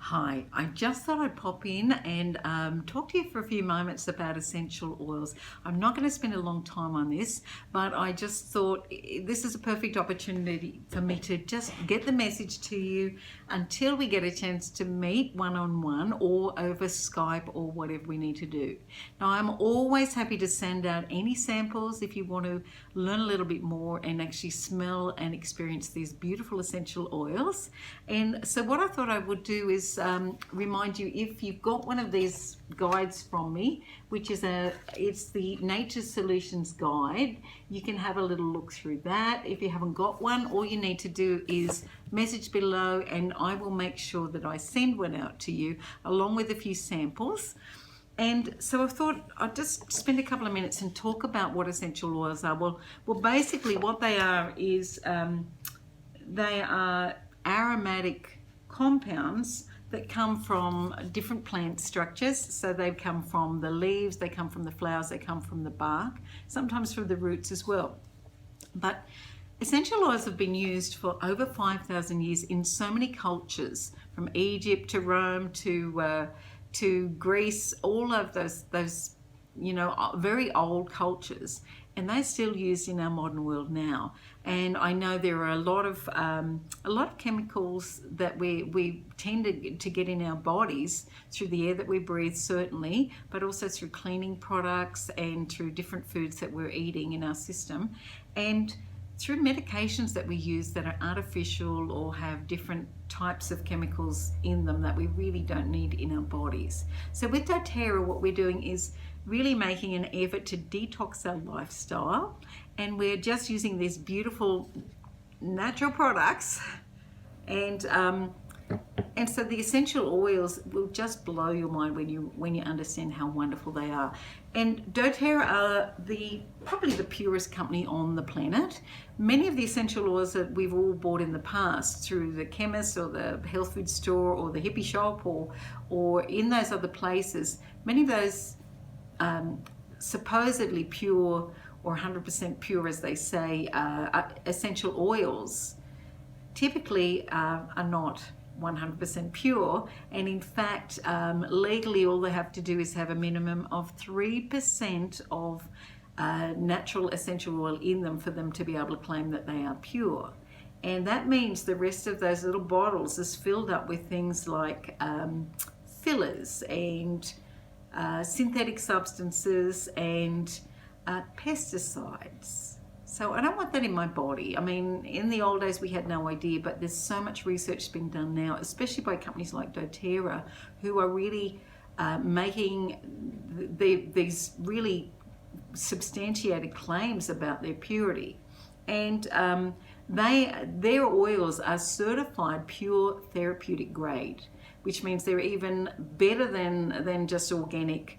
Hi, I just thought I'd pop in and talk to you for a few moments about essential oils. I'm not going to spend a long time on this, but I just thought this is a perfect opportunity for me to just get the message to you until we get a chance to meet one-on-one or over Skype or whatever we need to do. Now, I'm always happy to send out any samples if you want to learn a little bit more and actually smell and experience these beautiful essential oils. And so what I thought I would do is remind you, if you've got one of these guides from me, which is it's the Nature Solutions Guide, you can have a little look through that. If you haven't got one, all you need to do is message below and I will make sure that I send one out to you along with a few samples. And so I thought I'd just spend a couple of minutes and talk about what essential oils are. Well, basically what they are is they are aromatic compounds that come from different plant structures. So they come from the leaves, they come from the flowers, they come from the bark, sometimes from the roots as well. But essential oils have been used for over 5,000 years in so many cultures, from Egypt to Rome to Greece, all of those very old cultures, and they're still used in our modern world now. And I know there are a lot of chemicals that we tend to get in our bodies through the air that we breathe, certainly, but also through cleaning products and through different foods that we're eating in our system, and through medications that we use that are artificial or have different types of chemicals in them that we really don't need in our bodies. So with doTERRA, what we're doing is really making an effort to detox our lifestyle, and we're just using these beautiful natural products, and so the essential oils will just blow your mind when you understand how wonderful they are. And doTERRA are probably the purest company on the planet. Many of the essential oils that we've all bought in the past through the chemist or the health food store or the hippie shop or in those other places, many of those supposedly pure or 100% pure, as they say, essential oils typically are not 100% pure, and in fact legally all they have to do is have a minimum of 3% of natural essential oil in them for them to be able to claim that they are pure. And that means the rest of those little bottles is filled up with things like fillers and synthetic substances and pesticides. So I don't want that in my body. I mean, in the old days we had no idea, but there's so much research being done now, especially by companies like doTERRA, who are really making these really substantiated claims about their purity. And their oils are certified pure therapeutic grade, which means they're even better than just organic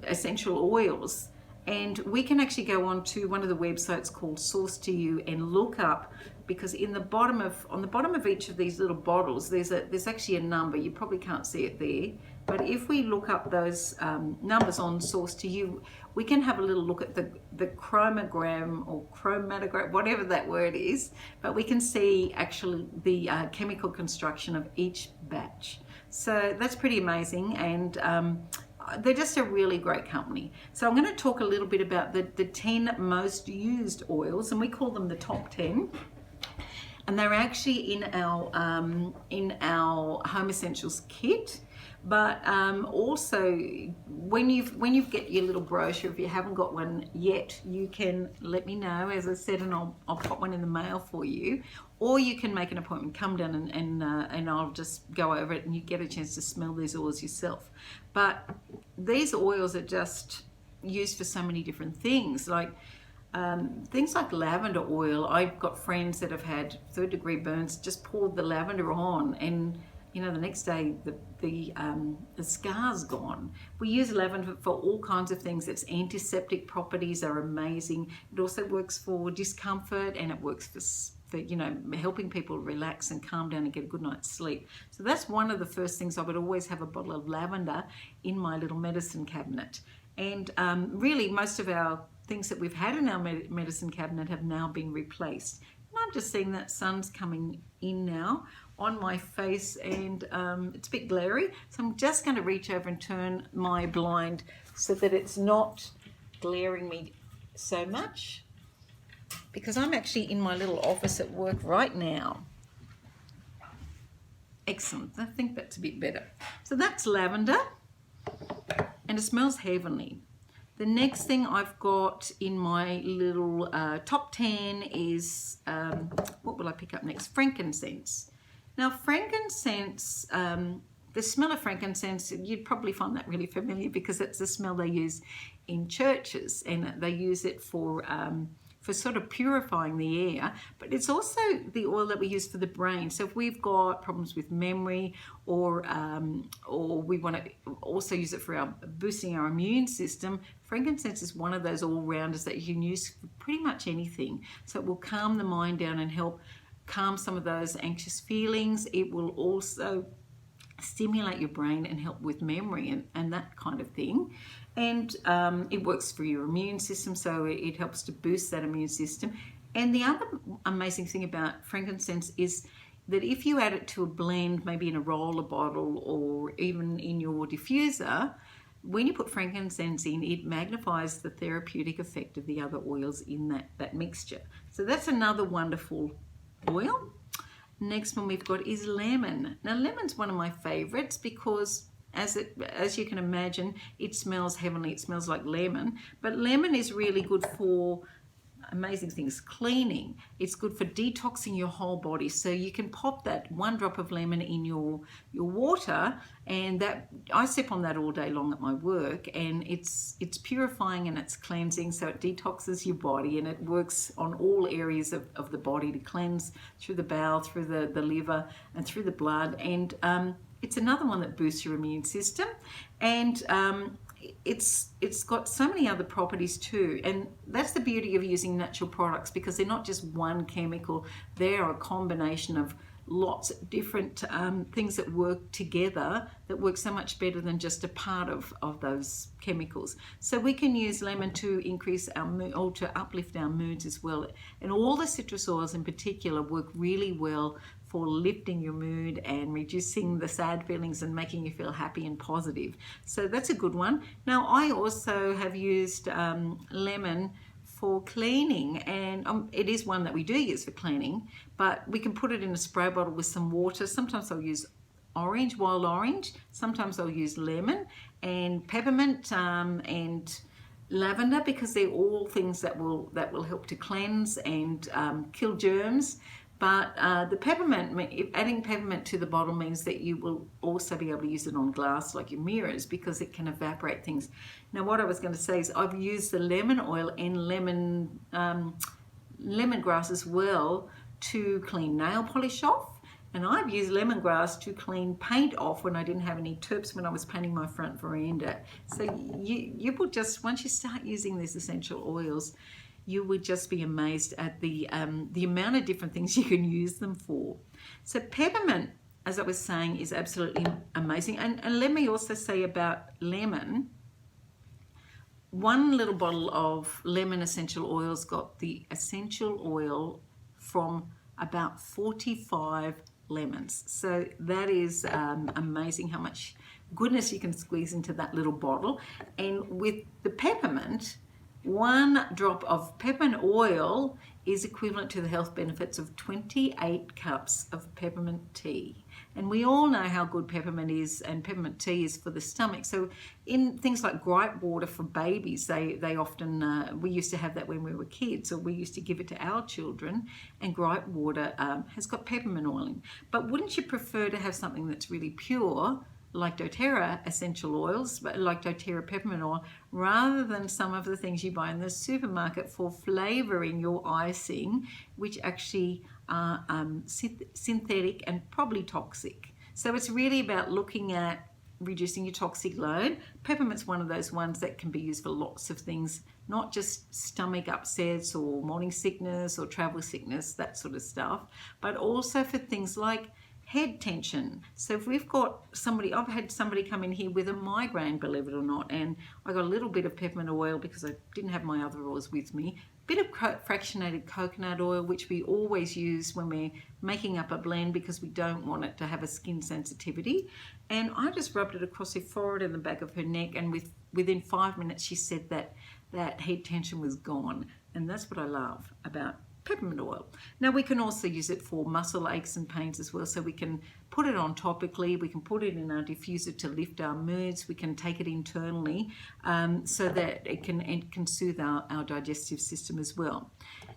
essential oils. And we can actually go on to one of the websites called Source to You and look up, because on the bottom of each of these little bottles there's actually a number. You probably can't see it there, but if we look up those numbers on Source to You, we can have a little look at the chromogram or chromatogram, whatever that word is, but we can see actually the chemical construction of each batch. So that's pretty amazing, and they're just a really great company. So I'm going to talk a little bit about the 10 most used oils, and we call them the top 10. And they're actually in our Home Essentials kit. But also, when you get your little brochure, if you haven't got one yet, you can let me know, as I said, and I'll pop one in the mail for you. Or you can make an appointment, come down and I'll just go over it and you get a chance to smell these oils yourself. But these oils are just used for so many different things, like things like lavender oil. I've got friends that have had third-degree burns, just poured the lavender on, and the next day the scar's gone. We use lavender for all kinds of things. Its antiseptic properties are amazing. It also works for discomfort, and it works for helping people relax and calm down and get a good night's sleep. So that's one of the first things. I would always have a bottle of lavender in my little medicine cabinet. And really most of our things that we've had in our medicine cabinet have now been replaced. And I'm just seeing that sun's coming in now on my face, and it's a bit glary. So I'm just going to reach over and turn my blind so that it's not glaring me so much, because I'm actually in my little office at work right now. Excellent. I think that's a bit better. So that's lavender, and it smells heavenly. The next thing I've got in my little top 10 is, what will I pick up next? Frankincense. Now, frankincense, the smell of frankincense, you'd probably find that really familiar because it's the smell they use in churches, and they use it for sort of purifying the air, but it's also the oil that we use for the brain. So if we've got problems with memory, or we want to also use it for boosting our immune system, frankincense is one of those all-rounders that you can use for pretty much anything. So it will calm the mind down and help calm some of those anxious feelings. It will also stimulate your brain and help with memory and that kind of thing. And it works for your immune system, so it helps to boost that immune system. And the other amazing thing about frankincense is that if you add it to a blend, maybe in a roller bottle or even in your diffuser, when you put frankincense in, it magnifies the therapeutic effect of the other oils in that mixture. So that's another wonderful oil. Next one we've got is lemon. Now, lemon's one of my favorites because as you can imagine, it smells heavenly. It smells like lemon, but lemon is really good for amazing things. Cleaning. It's good for detoxing your whole body. So you can pop that one drop of lemon in your water, and that I sip on that all day long at my work, and it's purifying and it's cleansing. So it detoxes your body, and it works on all areas of the body to cleanse through the bowel, through the liver, and through the blood. And it's another one that boosts your immune system, and it's got so many other properties too. And that's the beauty of using natural products, because they're not just one chemical. They are a combination of lots of different things that work together, that work so much better than just a part of those chemicals. So we can use lemon to increase our mood, or to uplift our moods as well. And all the citrus oils in particular work really well for lifting your mood and reducing the sad feelings and making you feel happy and positive. So that's a good one. Now, I also have used lemon for cleaning, and it is one that we do use for cleaning, but we can put it in a spray bottle with some water. Sometimes I'll use wild orange, sometimes I'll use lemon and peppermint and lavender, because they're all things that will help to cleanse and kill germs. But the peppermint, adding peppermint to the bottle means that you will also be able to use it on glass, like your mirrors, because it can evaporate things. Now, what I was going to say is I've used the lemon oil and lemongrass as well to clean nail polish off. And I've used lemongrass to clean paint off when I didn't have any terps when I was painting my front veranda. So you will just, once you start using these essential oils, you would just be amazed at the amount of different things you can use them for. So peppermint, as I was saying, is absolutely amazing. And let me also say about lemon, one little bottle of lemon essential oils got the essential oil from about 45 lemons. So that is amazing how much goodness you can squeeze into that little bottle. And with the peppermint, one drop of peppermint oil is equivalent to the health benefits of 28 cups of peppermint tea. And we all know how good peppermint is, and peppermint tea is for the stomach. So in things like gripe water for babies, they often, we used to have that when we were kids, or we used to give it to our children, and gripe water has got peppermint oil in. But wouldn't you prefer to have something that's really pure, like doTERRA essential oils, but like doTERRA peppermint oil, rather than some of the things you buy in the supermarket for flavoring your icing, which actually are synthetic and probably toxic. So it's really about looking at reducing your toxic load. Peppermint's one of those ones that can be used for lots of things, not just stomach upsets or morning sickness or travel sickness, that sort of stuff, but also for things like head tension. So if we've got somebody, I've had somebody come in here with a migraine, believe it or not, and I got a little bit of peppermint oil because I didn't have my other oils with me, bit of fractionated coconut oil, which we always use when we're making up a blend because we don't want it to have a skin sensitivity. And I just rubbed it across her forehead and the back of her neck, and within 5 minutes she said that heat tension was gone. And that's what I love about peppermint oil. Now we can also use it for muscle aches and pains as well, so we can put it on topically, we can put it in our diffuser to lift our moods, we can take it internally so that it can soothe our digestive system as well.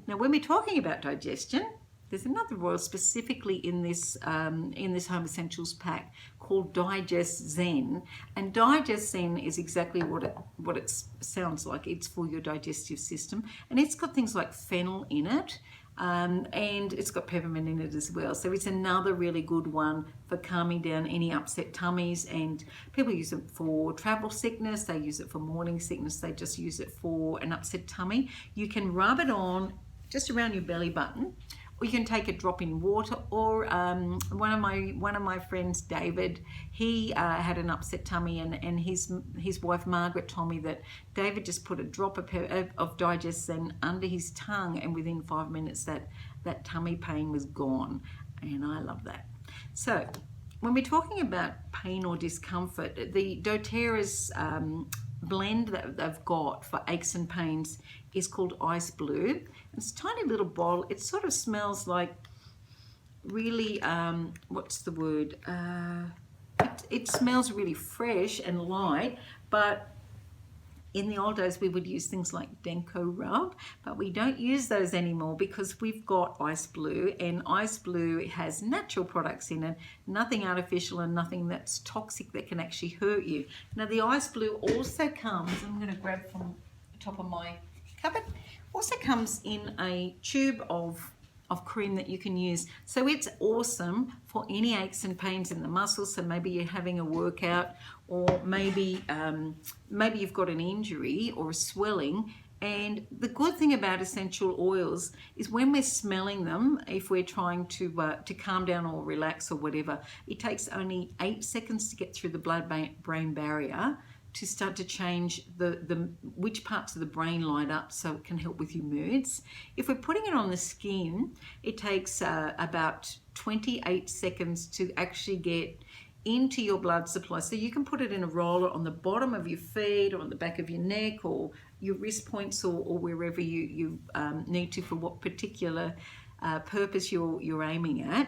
Now when we're talking about digestion, there's another oil specifically in this Home Essentials pack called Digest Zen, and Digest Zen is exactly what it sounds like. It's for your digestive system, and it's got things like fennel in it, and it's got peppermint in it as well. So it's another really good one for calming down any upset tummies. And people use it for travel sickness, they use it for morning sickness, they just use it for an upset tummy. You can rub it on just around your belly button, or you can take a drop in water, or one of my friends, David, he had an upset tummy, and his wife Margaret told me that David just put a drop of Digest Zen under his tongue, and within 5 minutes that tummy pain was gone. And I love that. So when we're talking about pain or discomfort, the doTERRA's blend that they've got for aches and pains is called Ice Blue. It's a tiny little bottle. It sort of smells like really, what's the word? It smells really fresh and light, but in the old days we would use things like Denko Rub, but we don't use those anymore because we've got Ice Blue, and Ice Blue has natural products in it, nothing artificial and nothing that's toxic that can actually hurt you. Now the Ice Blue also comes, I'm going to grab from the top of my cupboard, also comes in a tube of cream that you can use. So it's awesome for any aches and pains in the muscles. So maybe you're having a workout, or maybe you've got an injury or a swelling. And the good thing about essential oils is when we're smelling them, if we're trying to calm down or relax or whatever, it takes only 8 seconds to get through the blood-brain barrier to start to change which parts of the brain light up, so it can help with your moods. If we're putting it on the skin, it takes about 28 seconds to actually get into your blood supply. So you can put it in a roller on the bottom of your feet, or on the back of your neck, or your wrist points, or wherever you need to, for what particular purpose you're aiming at.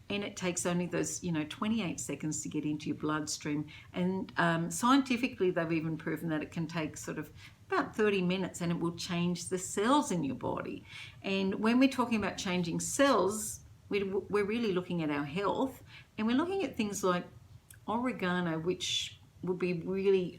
And it takes only those 28 seconds to get into your bloodstream. And scientifically they've even proven that it can take sort of about 30 minutes, and it will change the cells in your body. And when we're talking about changing cells, we're really looking at our health, and we're looking at things like oregano, which would be really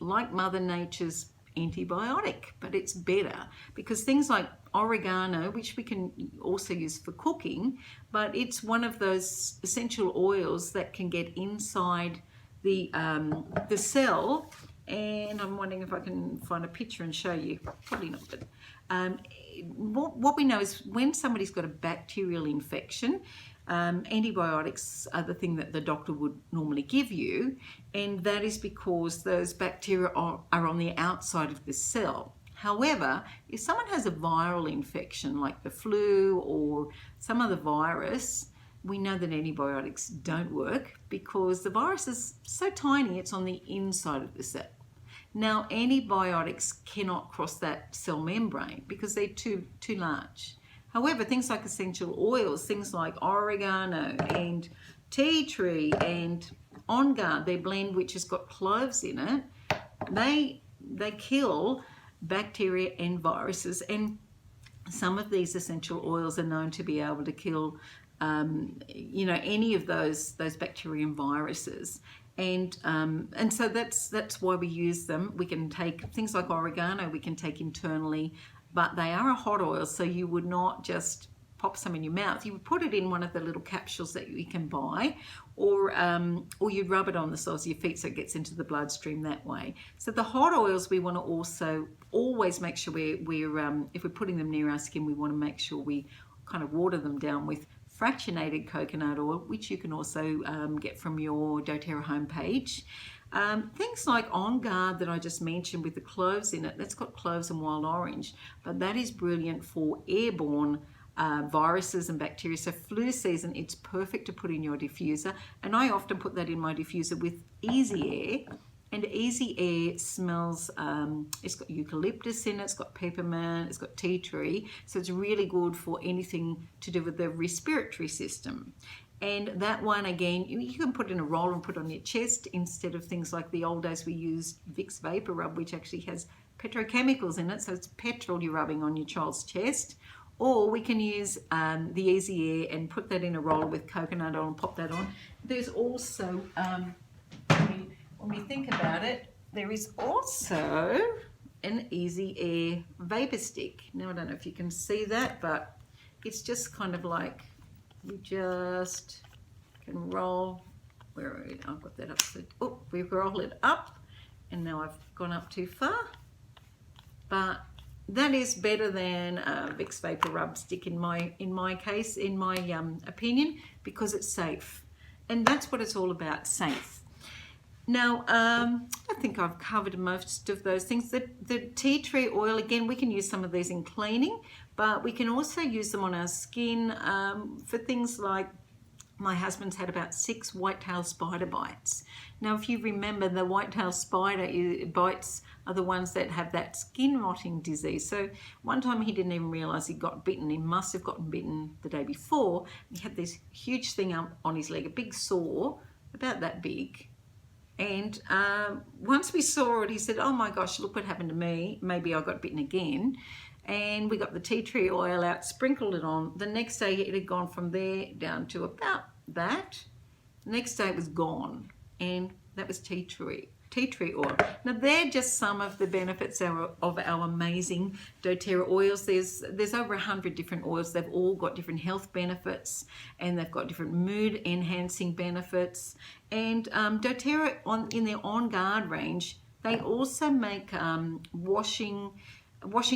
like Mother Nature's antibiotic, but it's better, because things like oregano, which we can also use for cooking, but it's one of those essential oils that can get inside the cell. And I'm wondering if I can find a picture and show you. Probably not, but what we know is when somebody's got a bacterial infection, antibiotics are the thing that the doctor would normally give you, and that is because those bacteria are on the outside of the cell. However, if someone has a viral infection like the flu or some other virus, we know that antibiotics don't work because the virus is so tiny, it's on the inside of the cell. Now, antibiotics cannot cross that cell membrane because they're too large. However, things like essential oils, things like oregano and tea tree and On Guard, their blend which has got cloves in it, they kill bacteria and viruses. And some of these essential oils are known to be able to kill any of those bacteria and viruses. And so that's why we use them. We can take things like oregano, we can take internally, but they are a hot oil, so you would not just pop some in your mouth. You would put it in one of the little capsules that you can buy, or you'd rub it on the soles of your feet so it gets into the bloodstream that way. So the hot oils, we want to also always make sure if we're putting them near our skin, we want to make sure we kind of water them down with fractionated coconut oil, which you can also get from your doTERRA homepage. Things like On Guard that I just mentioned with the cloves in it, that's got cloves and wild orange, but that is brilliant for airborne viruses and bacteria. So flu season, it's perfect to put in your diffuser, and I often put that in my diffuser with Easy Air. And Easy Air smells, it's got eucalyptus in it, it's got peppermint, it's got tea tree, so it's really good for anything to do with the respiratory system. And that one, again, you can put in a roll and put on your chest instead of things like the old days we used Vicks Vapor Rub, which actually has petrochemicals in it, so it's petrol you're rubbing on your child's chest. Or we can use the Easy Air and put that in a roller with coconut oil and pop that on. There's also, when we think about it, there is also an Easy Air vapor stick. Now, I don't know if you can see that, but it's just kind of like, you just can roll, where are we? I've got that up, so, oh, we roll it up, and now I've gone up too far, but that is better than Vicks Vapor Rub stick in my case, in my opinion, because it's safe, and that's what it's all about, safe. Now, I think I've covered most of those things. The tea tree oil, again, we can use some of these in cleaning, but we can also use them on our skin for things like, my husband's had about 6 white-tailed spider bites. Now, if you remember, the white-tailed spider bites are the ones that have that skin rotting disease. So one time he didn't even realize he got bitten. He must have gotten bitten the day before. He had this huge thing up on his leg, a big sore, about that big. And once we saw it, he said, oh my gosh, look what happened to me. Maybe I got bitten again. And we got the tea tree oil out, sprinkled it on. The next day it had gone from there down to about that. The next day it was gone. And that was tea tree oil. Now they're just some of the benefits of our amazing doTERRA oils. There's over 100 different oils. They've all got different health benefits, and they've got different mood enhancing benefits. And doTERRA in their On Guard range, they also make washing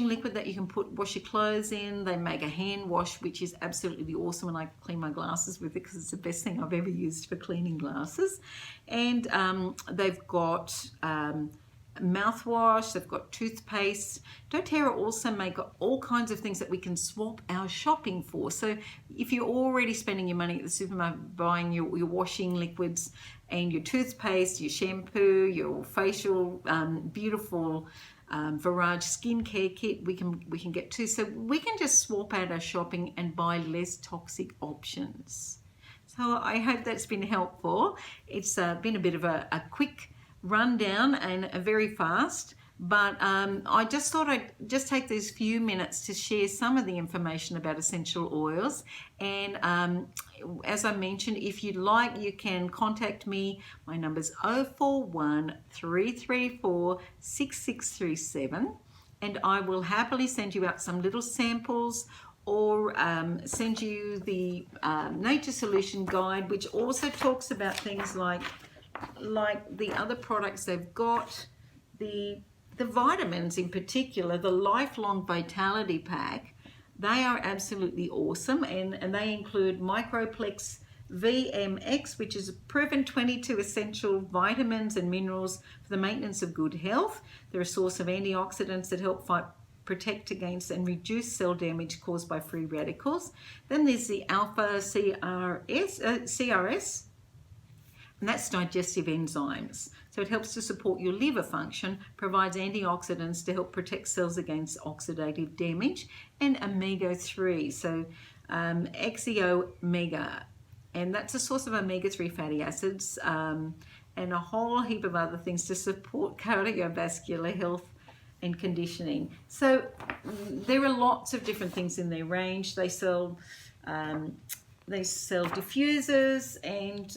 liquid that you can wash your clothes in. They make a hand wash, which is absolutely awesome, and I clean my glasses with it because it's the best thing I've ever used for cleaning glasses. And they've got mouthwash, they've got toothpaste. doTERRA also make all kinds of things that we can swap our shopping for. So if you're already spending your money at the supermarket buying your washing liquids and your toothpaste, your shampoo, your facial beautiful Virage skincare kit, we can get too. So we can just swap out our shopping and buy less toxic options. So I hope that's been helpful. It's been a bit of a quick rundown and very fast, but I just thought I'd just take these few minutes to share some of the information about essential oils. And as I mentioned, if you'd like, you can contact me. My number's 041 334 6637, and I will happily send you out some little samples, or send you the Nature Solution Guide, which also talks about things like the other products they've got, the vitamins in particular, the Lifelong Vitality Pack. They are absolutely awesome, and they include Microplex VMX, which is proven 22 essential vitamins and minerals for the maintenance of good health. They're a source of antioxidants that help protect against and reduce cell damage caused by free radicals. Then there's the Alpha CRS, and that's digestive enzymes. So it helps to support your liver function, provides antioxidants to help protect cells against oxidative damage, and omega-3, so Exio-Omega, and that's a source of omega-3 fatty acids, and a whole heap of other things to support cardiovascular health and conditioning. So there are lots of different things in their range. They sell diffusers, and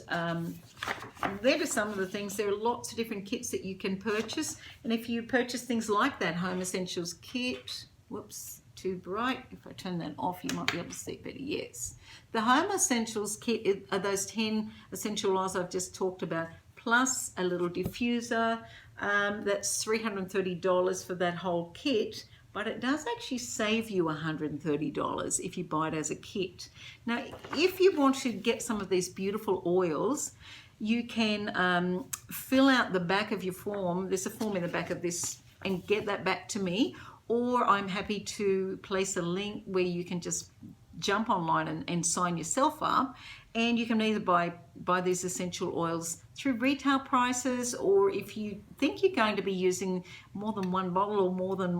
they're just some of the things. There are lots of different kits that you can purchase, and if you purchase things like that Home Essentials kit, whoops, too bright. If I turn that off, you might be able to see it better. Yes, the Home Essentials kit are those 10 essential oils I've just talked about, plus a little diffuser. That's $330 for that whole kit, but it does actually save you $130 if you buy it as a kit. Now, if you want to get some of these beautiful oils, you can fill out the back of your form. There's a form in the back of this, and get that back to me, or I'm happy to place a link where you can just jump online and sign yourself up, and you can either buy these essential oils through retail prices, or if you think you're going to be using more than one bottle or more than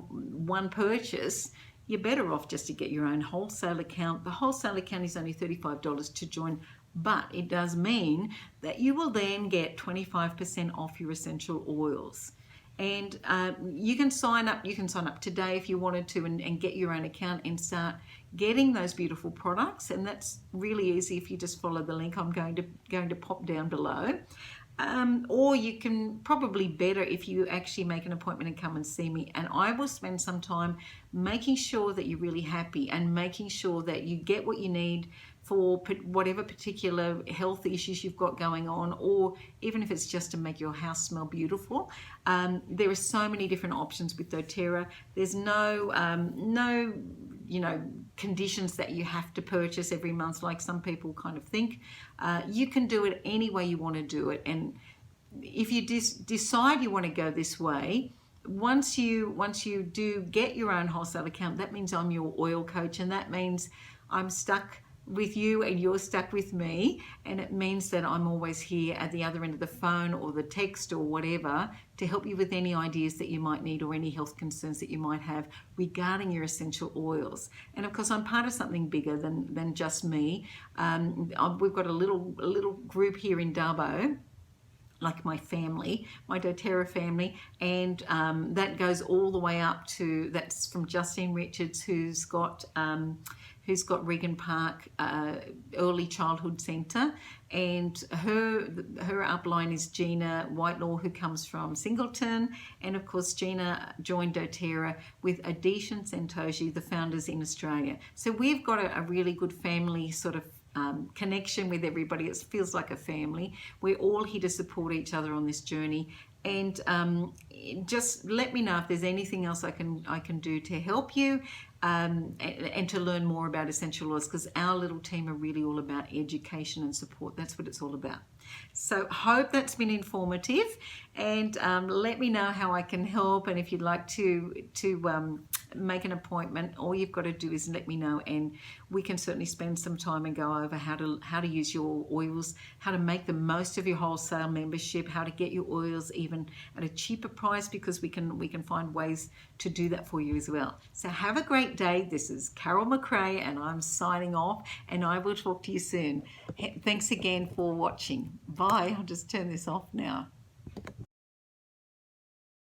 one purchase, you're better off just to get your own wholesale account. The wholesale account is only $35 to join, but it does mean that you will then get 25% off your essential oils. And you can sign up today if you wanted to, and get your own account and start getting those beautiful products. And that's really easy if you just follow the link I'm going to pop down below. Or you can probably better if you actually make an appointment and come and see me, and I will spend some time making sure that you're really happy and making sure that you get what you need for whatever particular health issues you've got going on, or even if it's just to make your house smell beautiful. There are so many different options with doTERRA. There's no conditions that you have to purchase every month like some people kind of think. You can do it any way you want to do it, and if you decide you want to go this way, once you do get your own wholesale account, that means I'm your oil coach, and that means I'm stuck with you and you're stuck with me, and it means that I'm always here at the other end of the phone or the text or whatever to help you with any ideas that you might need or any health concerns that you might have regarding your essential oils. And of course, I'm part of something bigger than just me. We've got a little group here in Dubbo, like my family, my doTERRA family, and that goes all the way up to, that's from Justine Richards, who's got Regan Park Early Childhood Centre, and her upline is Gina Whitelaw, who comes from Singleton, and of course Gina joined doTERRA with Adish and Santoshi, the founders in Australia. So we've got a really good family sort of connection with everybody. It feels like a family. We're all here to support each other on this journey, and just let me know if there's anything else I can do to help you, and to learn more about essential oils, because our little team are really all about education and support. That's what it's all about. So hope that's been informative, and let me know how I can help. And if you'd like to make an appointment, all you've got to do is let me know, and we can certainly spend some time and go over how to use your oils, how to make the most of your wholesale membership, how to get your oils even at a cheaper price, because we can find ways to do that for you as well. So have a great day. This is Carol McRae, and I'm signing off, and I will talk to you soon. Thanks again for watching. Bye. I'll just turn this off now.